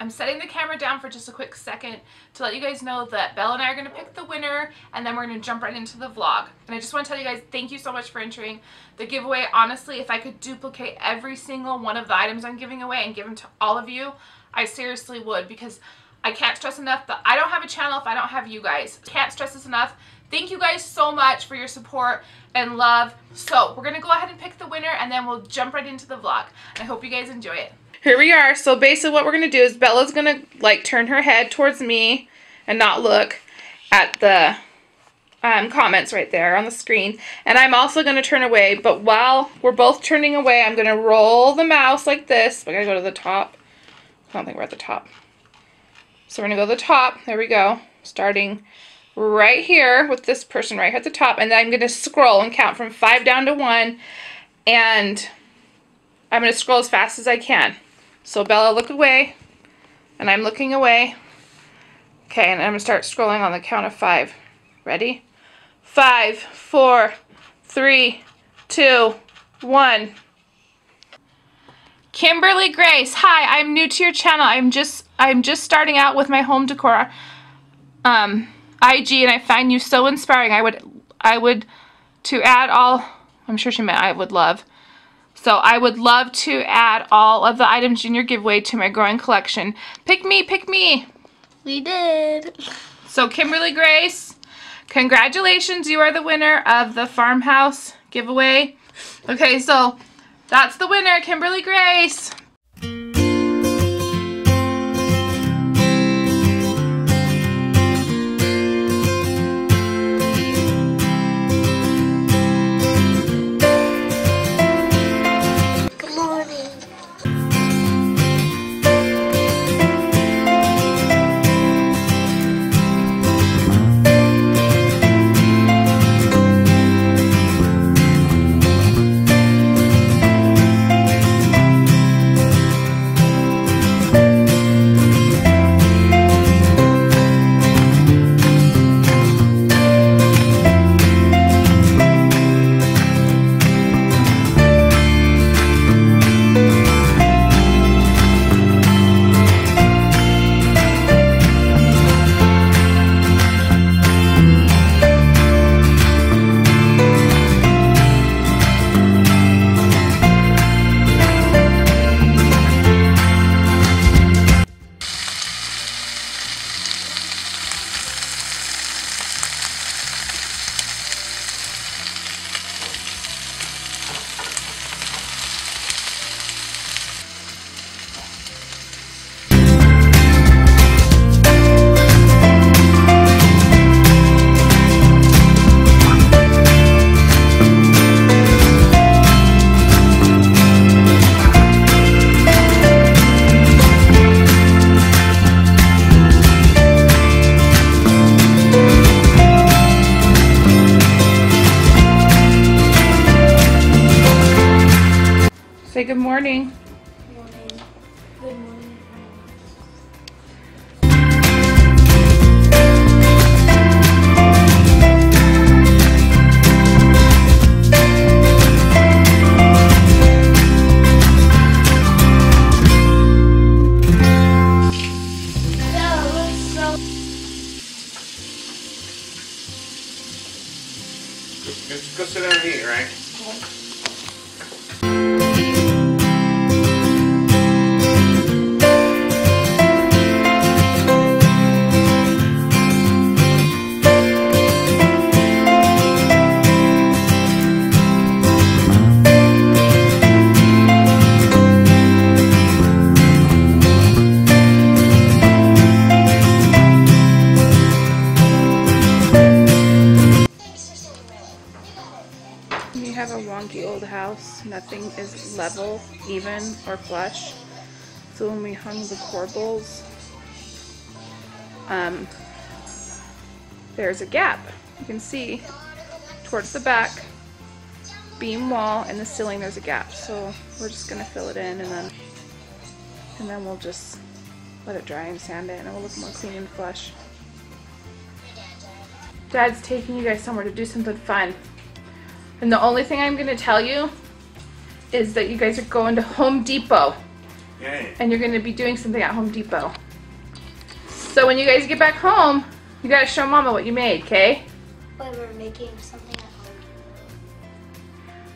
I'm setting the camera down for just a quick second to let you guys know that Bella and I are going to pick the winner, and then we're going to jump right into the vlog. And I just want to tell you guys thank you so much for entering the giveaway. Honestly, if I could duplicate every single one of the items I'm giving away and give them to all of you, I seriously would, because I can't stress enough that I don't have a channel if I don't have you guys. Can't stress this enough. Thank you guys so much for your support and love. So we're going to go ahead and pick the winner, and then we'll jump right into the vlog. I hope you guys enjoy it. Here we are. So basically what we're going to do is Bella's going to like turn her head towards me and not look at the comments right there on the screen. And I'm also going to turn away, but while we're both turning away, I'm going to roll the mouse like this. We're going to go to the top. I don't think we're at the top. So we're going to go to the top. There we go. Starting right here with this person right here at the top. And then I'm going to scroll and count from 5 down to 1. And I'm going to scroll as fast as I can. So Bella, look away, and I'm looking away. Okay, and I'm going to start scrolling on the count of 5. Ready? 5, 4, 3, 2, 1. Kimberly Grace, hi, I'm new to your channel. I'm just starting out with my home decor IG, and I find you so inspiring. I would to add all, I'm sure she meant I would love. So I would love to add all of the items in your giveaway to my growing collection. Pick me, pick me. We did. So Kimberly Grace, congratulations. You are the winner of the farmhouse giveaway. Okay, so that's the winner, Kimberly Grace. Say good morning. Good morning. Good morning. Just go sit down and eat, right? We have a wonky old house. Nothing is level, even, or flush. So when we hung the corbels, there's a gap. You can see towards the back beam wall and the ceiling there's a gap. So we're just gonna fill it in, and then we'll just let it dry and sand it, and it will look more clean and flush. Dad's taking you guys somewhere to do something fun. And the only thing I'm going to tell you is that you guys are going to Home Depot. Yay. And you're going to be doing something at Home Depot. So when you guys get back home, you got to show Mama what you made, okay? But we're making something at home.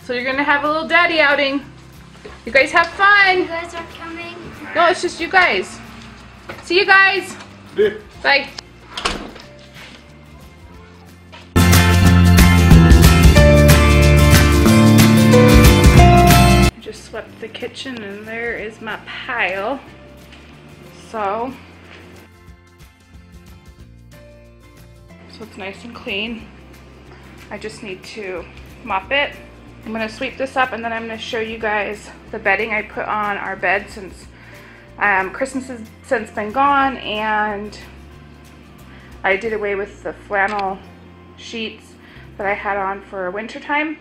So you're going to have a little daddy outing. You guys have fun. You guys are coming? No, it's just you guys. See you guys. Yeah. Bye. Just swept the kitchen and there is my pile. So it's nice and clean. I just need to mop it. I'm gonna sweep this up and then I'm gonna show you guys the bedding I put on our bed since Christmas has since been gone, and I did away with the flannel sheets that I had on for winter time.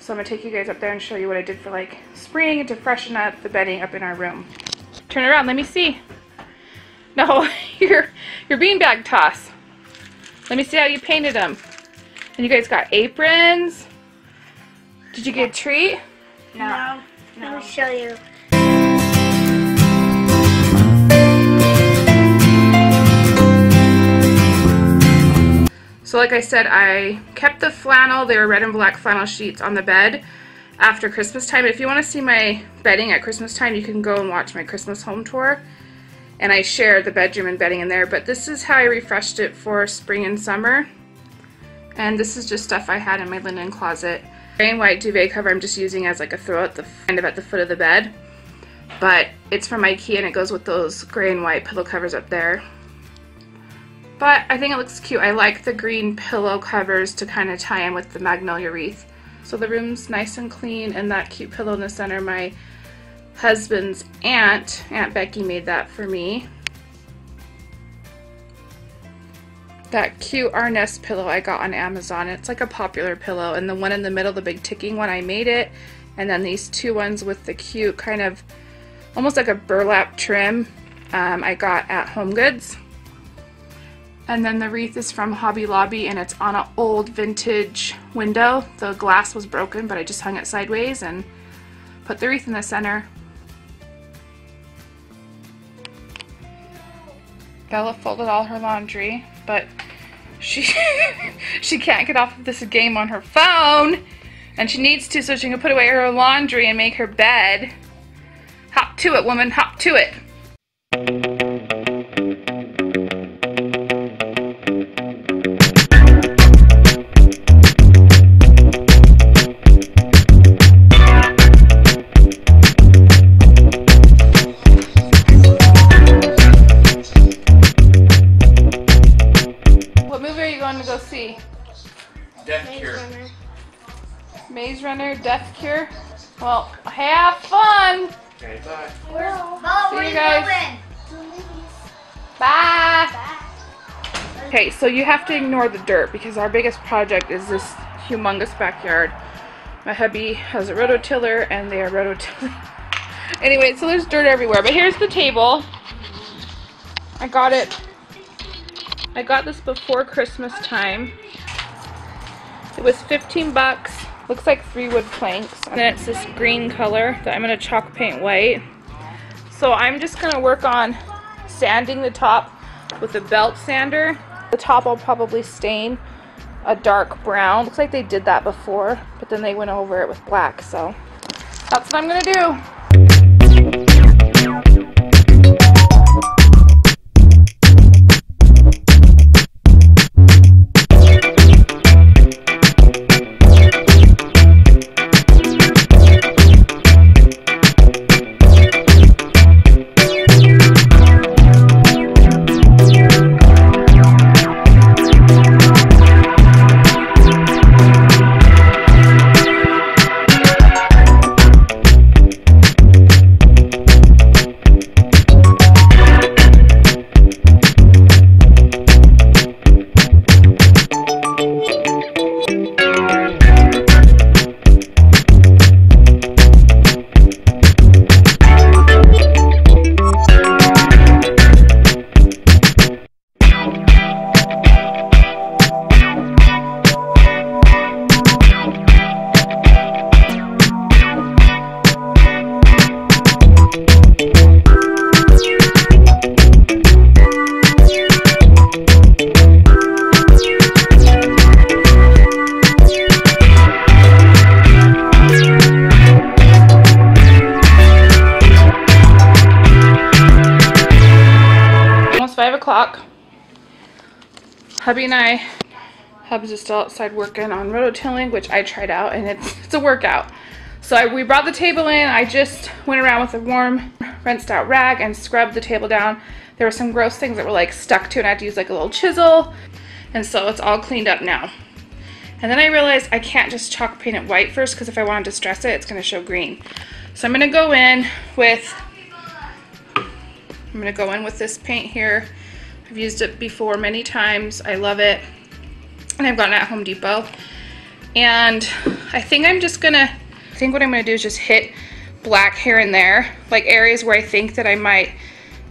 So I'm gonna take you guys up there and show you what I did for like spring and to freshen up the bedding up in our room. Turn around, let me see. No, your beanbag toss. Let me see how you painted them. And you guys got aprons. Did you get a treat? No. Let me show you. So like I said, I kept the flannel, they were red and black flannel sheets on the bed after Christmas time. If you want to see my bedding at Christmas time, you can go and watch my Christmas home tour. And I shared the bedroom and bedding in there, but this is how I refreshed it for spring and summer. And this is just stuff I had in my linen closet. Gray and white duvet cover I'm just using as like a throw at the kind of at the foot of the bed. But it's from IKEA and it goes with those gray and white pillow covers up there. But I think it looks cute. I like the green pillow covers to kind of tie in with the magnolia wreath. So the room's nice and clean, and that cute pillow in the center, my husband's Aunt Becky made that for me. That cute Arnest pillow I got on Amazon. It's like a popular pillow, and the one in the middle, the big ticking one, I made it. And then these two ones with the cute kind of almost like a burlap trim I got at HomeGoods. And then the wreath is from Hobby Lobby, and it's on an old vintage window. The glass was broken, but I just hung it sideways and put the wreath in the center. Bella folded all her laundry, but she can't get off of this game on her phone, and she needs to so she can put away her laundry and make her bed. Hop to it, woman, hop to it. Maze Runner, Death Cure. Well, have fun. Okay, bye. See you guys. Bye. Okay, so you have to ignore the dirt because our biggest project is this humongous backyard. My hubby has a rototiller and they are rototilling. Anyway, so there's dirt everywhere. But here's the table. I got this before Christmas time. It was 15 bucks. Looks like 3 wood planks, and then it's this green color that I'm going to chalk paint white. So I'm just going to work on sanding the top with a belt sander. The top I'll probably stain a dark brown. Looks like they did that before, but then they went over it with black, so that's what I'm going to do. 5 o'clock. Hubby and I, Hub's just still outside working on rototilling, which I tried out, and it's a workout. So we brought the table in. I just went around with a warm, rinsed out rag and scrubbed the table down. There were some gross things that were like stuck to it, and I had to use like a little chisel. And so it's all cleaned up now. And then I realized I can't just chalk paint it white first, because if I want to distress it, it's going to show green. So I'm going to go in with this paint here. I've used it before many times. I love it. And I've gotten it at Home Depot. And I think what I'm gonna do is just hit black here and there, like areas where I think that I might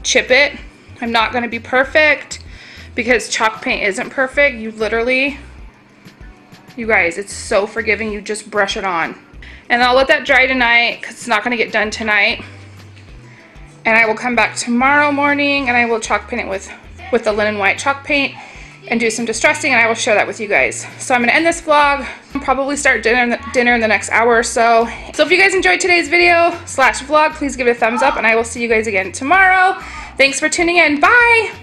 chip it. I'm not gonna be perfect because chalk paint isn't perfect. You guys, it's so forgiving. You just brush it on. And I'll let that dry tonight because it's not gonna get done tonight. And I will come back tomorrow morning and I will chalk paint it with the linen white chalk paint and do some distressing, and I will share that with you guys. So I'm gonna end this vlog. I'll probably start dinner in the next hour or so. So if you guys enjoyed today's video / vlog, please give it a thumbs up, and I will see you guys again tomorrow. Thanks for tuning in. Bye!